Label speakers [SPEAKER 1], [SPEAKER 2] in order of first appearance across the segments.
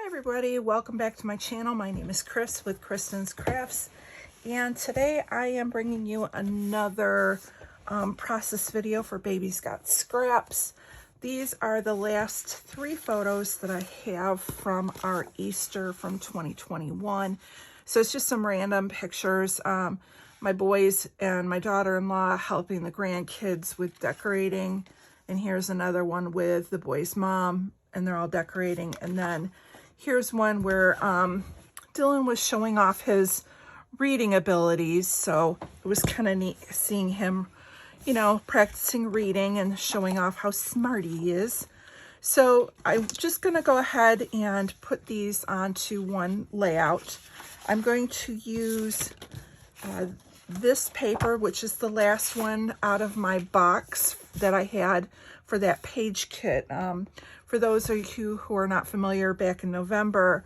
[SPEAKER 1] Hi everybody, welcome back to my channel. My name is Chris with Kristen's Crafts, and today I am bringing you another process video for Baby's Got Scraps. These are the last 3 photos that I have from our Easter from 2021. So it's just some random pictures. My boys and my daughter-in-law helping the grandkids with decorating. And here's another one with the boys' mom, and they're all decorating. And then here's one where Dylan was showing off his reading abilities. So it was kind of neat seeing him, you know, practicing reading and showing off how smart he is. So I'm just going to go ahead and put these onto one layout. I'm going to use this paper, which is the last one out of my box that I had for that page kit. For those of you who are not familiar, back in November,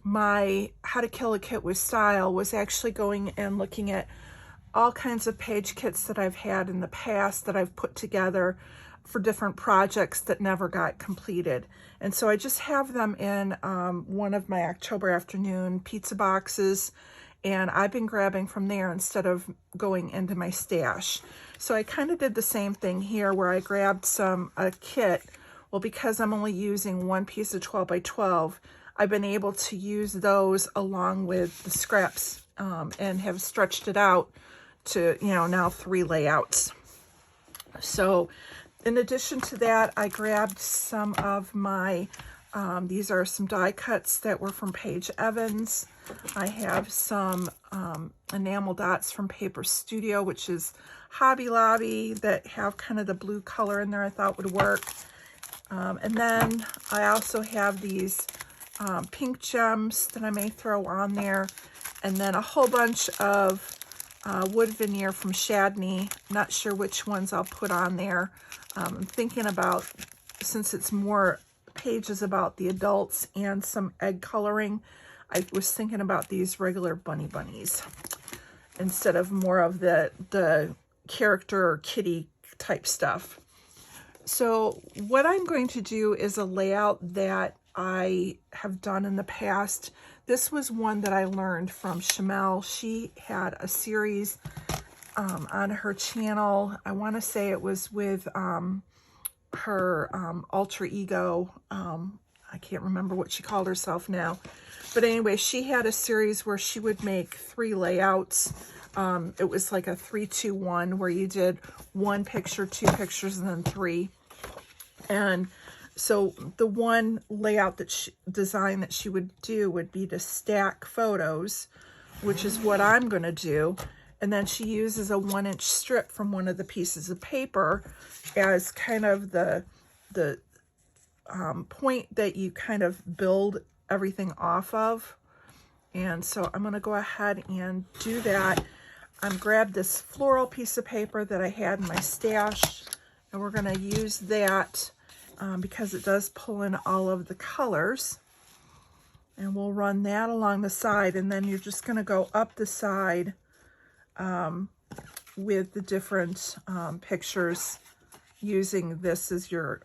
[SPEAKER 1] my How to Kill a Kit with Style was actually going and looking at all kinds of page kits that I've had in the past that I've put together for different projects that never got completed. And so I just have them in one of my October afternoon pizza boxes, and I've been grabbing from there instead of going into my stash. So I kind of did the same thing here where I grabbed a kit. Well, because I'm only using one piece of 12 by 12, I've been able to use those along with the scraps and have stretched it out to, you know, now 3 layouts. So in addition to that, I grabbed some of my, these are some die cuts that were from Paige Evans. I have some enamel dots from Paper Studio, which is Hobby Lobby, that have kind of the blue color in there I thought would work. And then I also have these pink gems that I may throw on there. And then a whole bunch of wood veneer from Shadney. Not sure which ones I'll put on there. I'm thinking about, since it's more pages about the adults and some egg coloring, I was thinking about these regular bunnies instead of more of the character or kitty type stuff. So what I'm going to do is a layout that I have done in the past. This was one that I learned from Shamel. She had a series on her channel. I want to say it was with her alter ego. I can't remember what she called herself now. But anyway, she had a series where she would make 3 layouts. It was like a 3-2-1 where you did 1 picture, 2 pictures, and then 3. And so the one layout that design that she would do would be to stack photos, which is what I'm going to do. And then she uses a 1-inch strip from one of the pieces of paper as kind of the point that you kind of build everything off of. And so I'm going to go ahead and do that. I'm grabbed this floral piece of paper that I had in my stash, and we're going to use that because it does pull in all of the colors. And we'll run that along the side, and then you're just going to go up the side with the different pictures, using this as your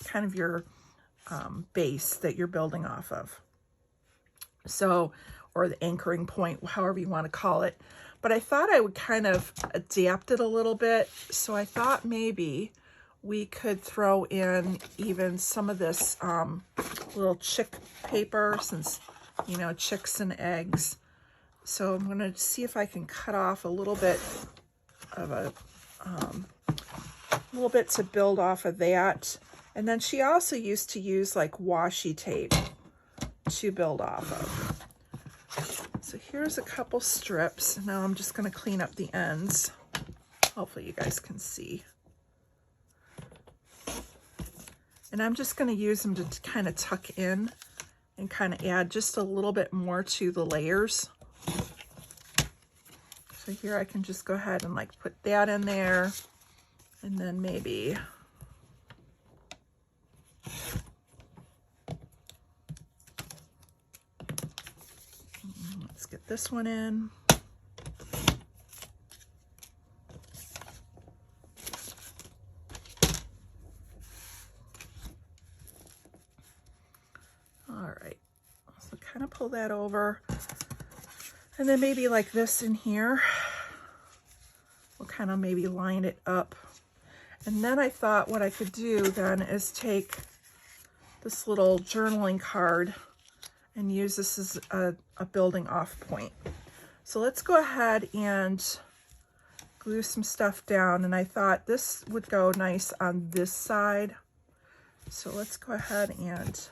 [SPEAKER 1] kind of your base that you're building off of. So, or the anchoring point, however you want to call it. But I thought I would kind of adapt it a little bit. So I thought maybe we could throw in even some of this little chick paper, since, you know, chicks and eggs. So I'm going to see if I can cut off a little bit of a little bit to build off of that. And then she also used to use like washi tape to build off of. So here's a couple strips. Now I'm just going to clean up the ends. Hopefully you guys can see. And I'm just going to use them to kind of tuck in and kind of add just a little bit more to the layers. So here I can just go ahead and like put that in there, and then maybe let's get this one in. kind of pull that over. And then maybe like this in here. We'll kind of maybe line it up. And then I thought what I could do then is take this little journaling card and use this as a building off point. So let's go ahead and glue some stuff down. And I thought this would go nice on this side. So let's go ahead and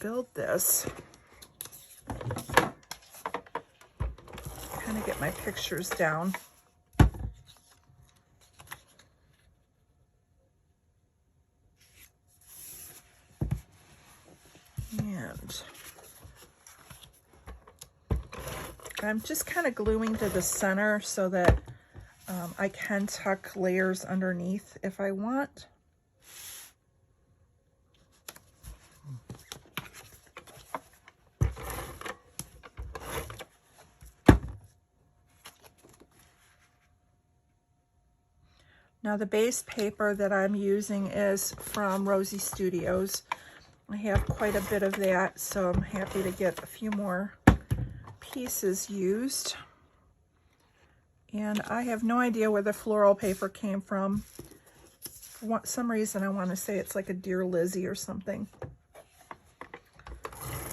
[SPEAKER 1] build this. Kind of get my pictures down. And I'm just kind of gluing to the center so that I can tuck layers underneath if I want. Now the base paper that I'm using is from Rosie Studios. I have quite a bit of that, so I'm happy to get a few more pieces used. And I have no idea where the floral paper came from. For some reason I want to say it's like a Dear Lizzie or something.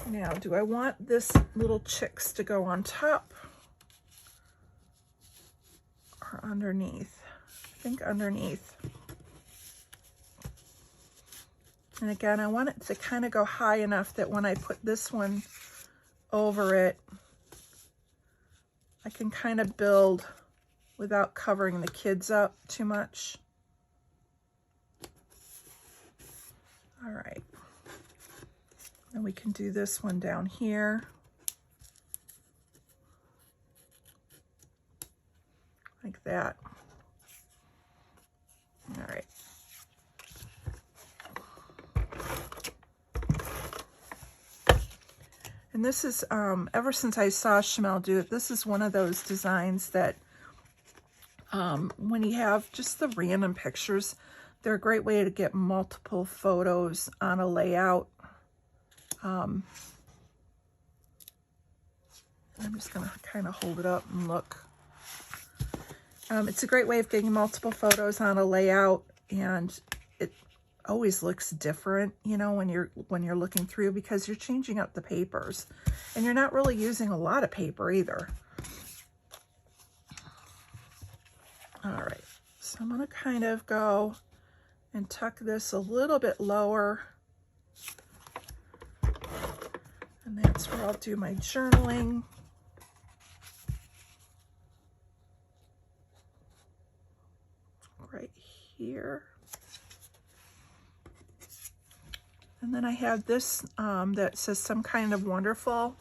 [SPEAKER 1] Now, do I want this little chicks to go on top or underneath? I think underneath. And again, I want it to kind of go high enough that when I put this one over it, I can kind of build without covering the kids up too much. All right. And we can do this one down here. Like that. All right. And this is, ever since I saw Shamel do it, this is one of those designs that when you have just the random pictures, they're a great way to get multiple photos on a layout. I'm just going to kind of hold it up and look. It's a great way of getting multiple photos on a layout, and it always looks different, you know, when you're looking through, because you're changing up the papers and you're not really using a lot of paper either. All right, so I'm going to kind of go and tuck this a little bit lower, and that's where I'll do my journaling. Right here. And then I have this that says Some Kind of Wonderful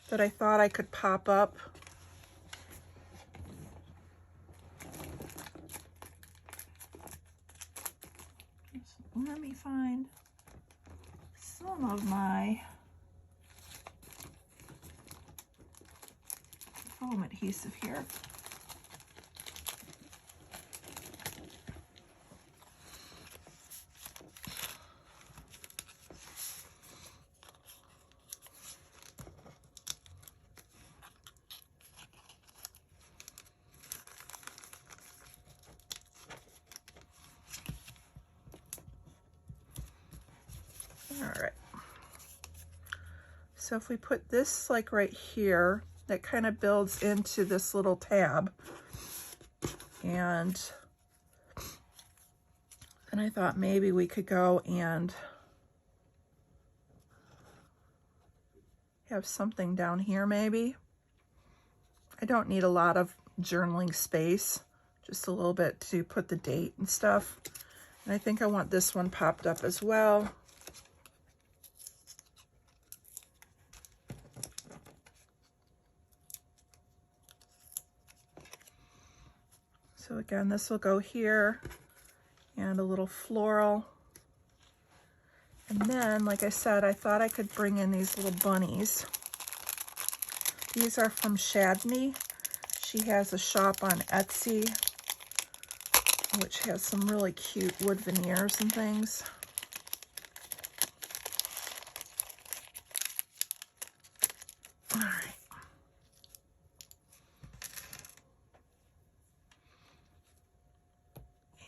[SPEAKER 1] that I thought I could pop up. Let me find some of my foam adhesive here. All right. So if we put this like right here, that kind of builds into this little tab. And then I thought maybe we could go and have something down here maybe. I don't need a lot of journaling space, just a little bit to put the date and stuff. And I think I want this one popped up as well. So again, this will go here, and a little floral. And then, like I said, I thought I could bring in these little bunnies. These are from Shadney. She has a shop on Etsy, which has some really cute wood veneers and things.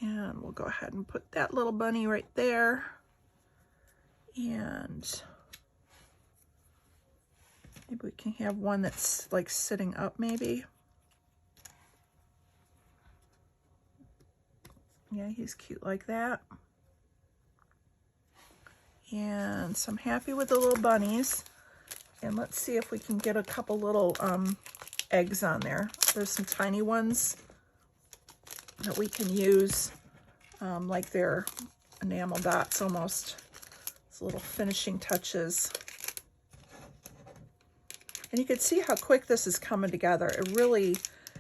[SPEAKER 1] And we'll go ahead and put that little bunny right there. And maybe we can have one that's like sitting up maybe. Yeah, he's cute like that. And so I'm happy with the little bunnies. And let's see if we can get a couple little eggs on there. There's some tiny ones that we can use, like they're enamel dots almost. It's little finishing touches. And you can see how quick this is coming together. It really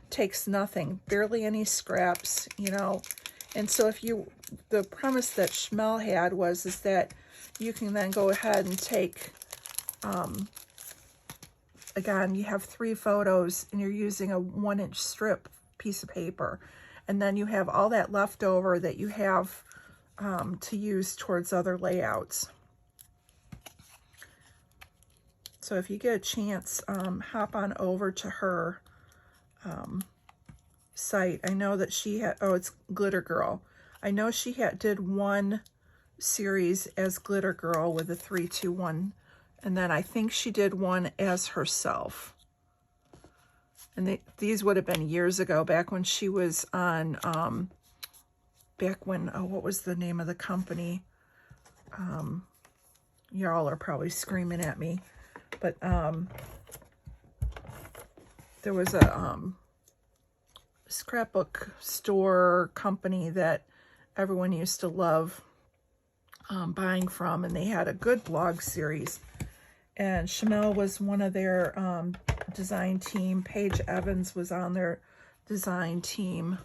[SPEAKER 1] takes nothing, barely any scraps, you know. And so if you, the premise that Schmel had is that you can then go ahead and take, again, you have 3 photos and you're using a 1-inch strip piece of paper. And then you have all that left over that you have to use towards other layouts. So if you get a chance, hop on over to her site. I know that she had, oh, it's Glitter Girl. I know she did one series as Glitter Girl with a 3-2-1, and then I think she did one as herself. And these would have been years ago, back when she was on, back when, oh, what was the name of the company? Y'all are probably screaming at me, but there was a scrapbook store company that everyone used to love buying from, and they had a good blog series. And Schmel was one of their design team. Paige Evans was on their design team.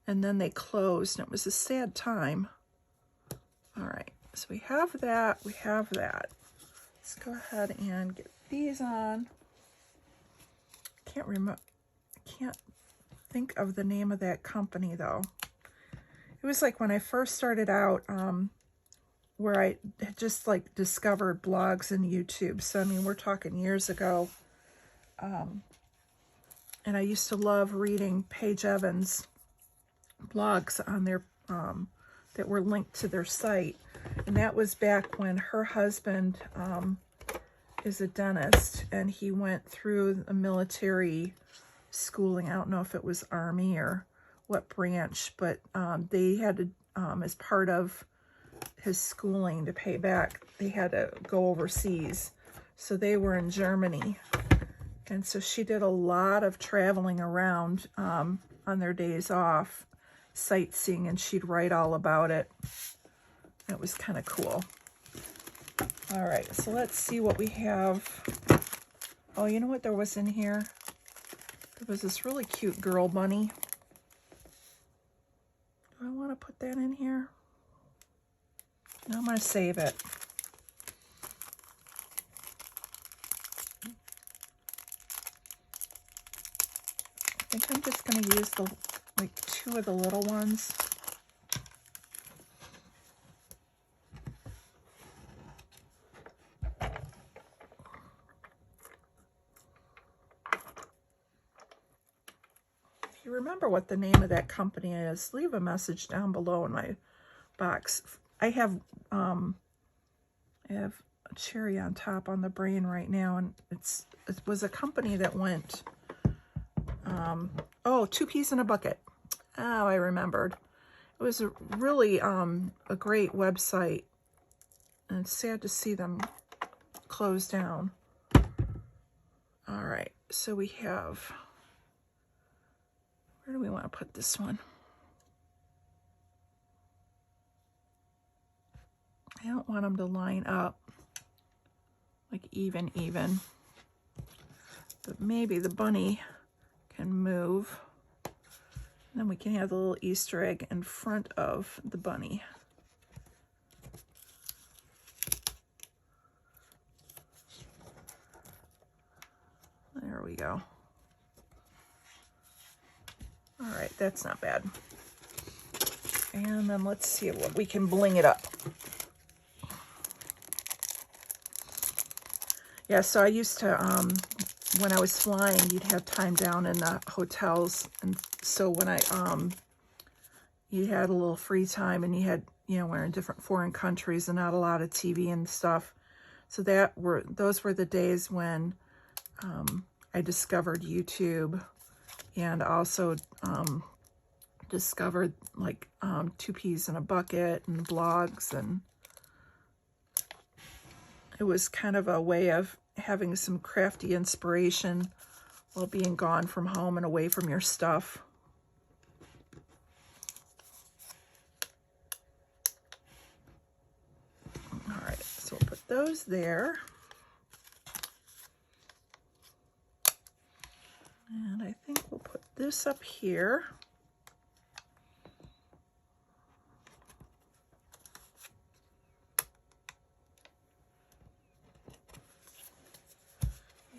[SPEAKER 1] And then they closed, and it was a sad time. All right, so we have that. We have that. Let's go ahead and get these on. Can't remember. Can't think of the name of that company though. It was like when I first started out, where I had just like discovered blogs and YouTube. So I mean, we're talking years ago. And I used to love reading Paige Evans blogs on their that were linked to their site. And that was back when her husband is a dentist, and he went through a military schooling. I don't know if it was Army or what branch, but they had to, as part of his schooling to pay back, they had to go overseas. So they were in Germany. And so she did a lot of traveling around on their days off, sightseeing, and she'd write all about it. It was kind of cool. All right, so let's see what we have. Oh, you know what there was in here? There was this really cute girl bunny. Do I want to put that in here? No, I'm going to save it. I think I'm just going to use the like 2 of the little ones. If you remember what the name of that company is, leave a message down below in my box. I have a cherry on top on the brain right now, and it was a company that went, oh, 2 Peas in a Bucket. Oh, I remembered. It was a really a great website, and it's sad to see them close down. All right, so we have, where do we want to put this one? I don't want them to line up like even, but maybe the bunny can move. And then we can have the little Easter egg in front of the bunny. There we go. All right, that's not bad. And then let's see what we can bling it up. Yeah, so I used to, when I was flying, you'd have time down in the hotels. And so when I, you had a little free time and you had, you know, we're in different foreign countries and not a lot of TV and stuff. So those were the days when I discovered YouTube, and also discovered like Two Peas in a Bucket and blogs, and it was kind of a way of having some crafty inspiration while being gone from home and away from your stuff. All right, so we'll put those there. And I think we'll put this up here.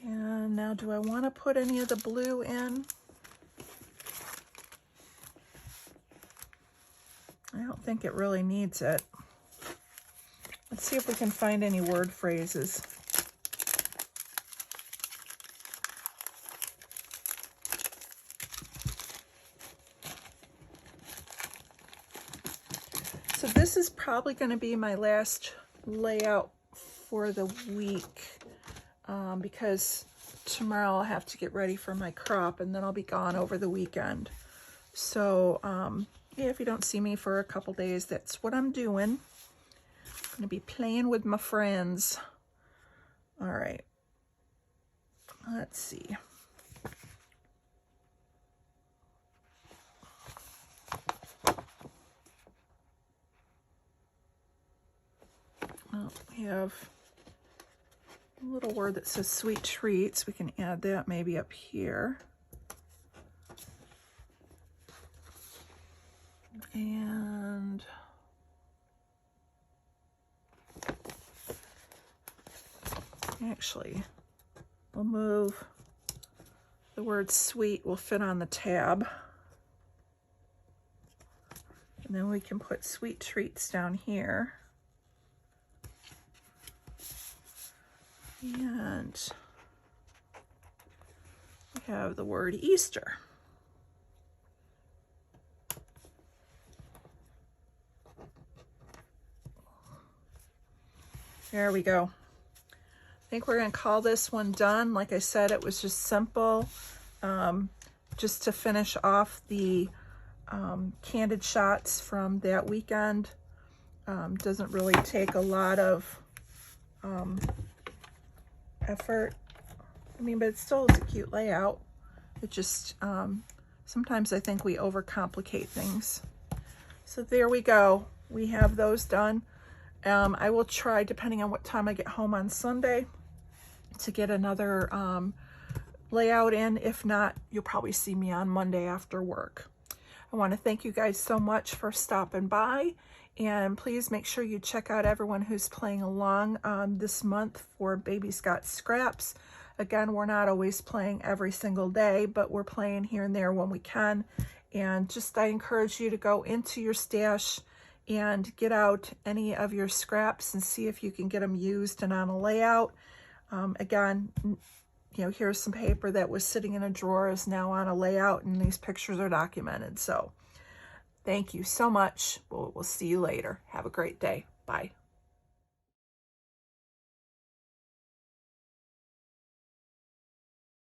[SPEAKER 1] And now, do I want to put any of the blue in? I don't think it really needs it. Let's see if we can find any word phrases. So this is probably going to be my last layout for the week, because tomorrow I'll have to get ready for my crop, and then I'll be gone over the weekend. So yeah, if you don't see me for a couple days, that's what I'm doing. I'm going to be playing with my friends. All right. Let's see. Well, we have a little word that says sweet treats. We can add that maybe up here. And actually, we'll move the word sweet will fit on the tab. And then we can put sweet treats down here. And we have the word Easter. There we go. I think we're going to call this one done. Like I said, it was just simple, just to finish off the candid shots from that weekend. Doesn't really take a lot of effort. I mean, but it still is a cute layout. It just, sometimes I think we overcomplicate things. So there we go. We have those done. I will try, depending on what time I get home on Sunday, to get another layout in. If not, you'll probably see me on Monday after work. I want to thank you guys so much for stopping by, and please make sure you check out everyone who's playing along this month for Baby's Got Scraps. Again, we're not always playing every single day, but we're playing here and there when we can. And just, I encourage you to go into your stash and get out any of your scraps and see if you can get them used and on a layout. Again, you know, here's some paper that was sitting in a drawer is now on a layout, and these pictures are documented. So thank you so much. We'll see you later. Have a great day. Bye.